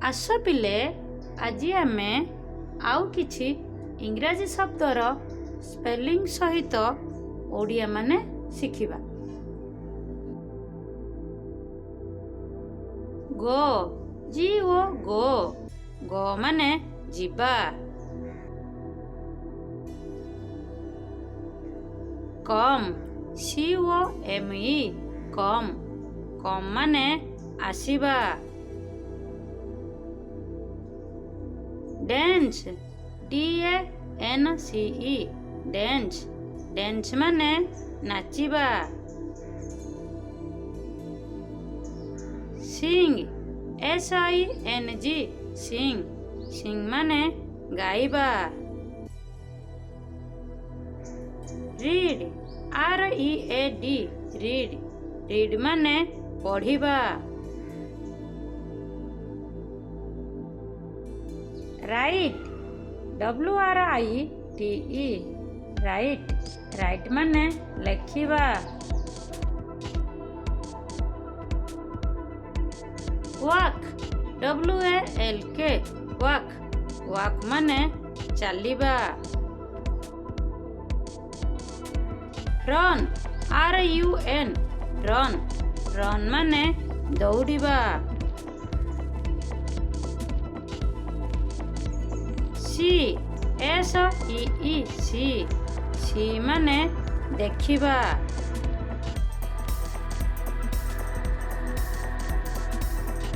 आस पिले आज आमे आउ किछि इंग्राजी शब्दर स्पेलिंग सहित ओडिया माने शिखिबा। गो जी ओ गो गो माने जिबा। कम सी O M E come come माने आसीबा। Dance D A N C E dance dance माने नाचिबा। सिंग S I N G sing sing माने गाइबा। Read R E A D read read माने पढ़िबा। Write W R I T E write write माने लेखिबा। Walk W A L K walk walk माने चलिबा। Run R U N run run माने दौड़िबा। सी एस ई ई सी सी माने देखिबा।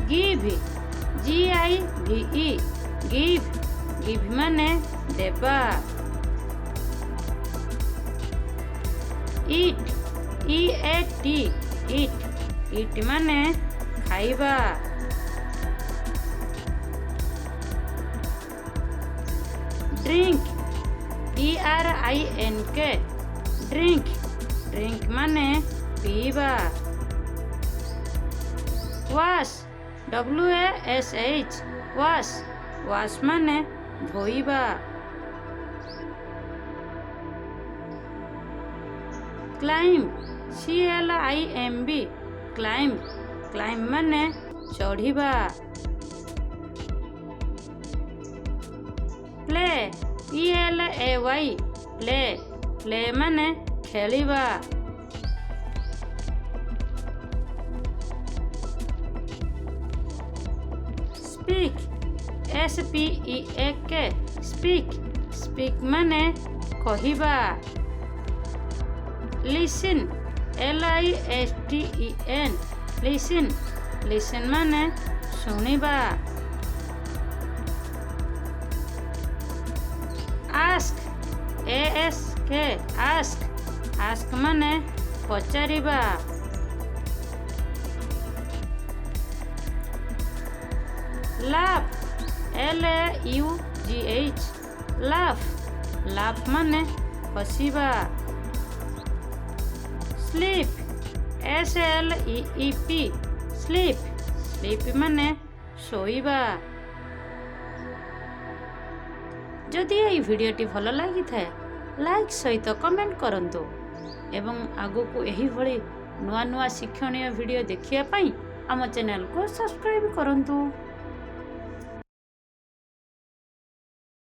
गिव जी आई भी ई गिव गिव माने देबा। ईट ई ए टी ईट ईट माने खाइबा। Drink D R I N K drink drink माने पीबा। Wash W A S H wash wash माने धोइबा। Climb C L I M B climb climb माने चढ़िबा। Play P L A Y play play माने खेलिबा। Speak S P E A K speak speak माने कहिबा। Listen L I S T E N listen listen माने सुनिबा। Ask A S K ask ask माने पचारिबा। Laugh L A U G H laugh laugh माने हसिबा। Sleep S L E E P sleep sleep माने सोइबा। जदि ये वीडियोटी भल लगी थाए लाइक सहित कमेंट करंतु एवं आगु को यही भली नुआ नुआ शिक्षणीय वीडियो देखिया पाई आम चैनल को सब्सक्राइब करंतु।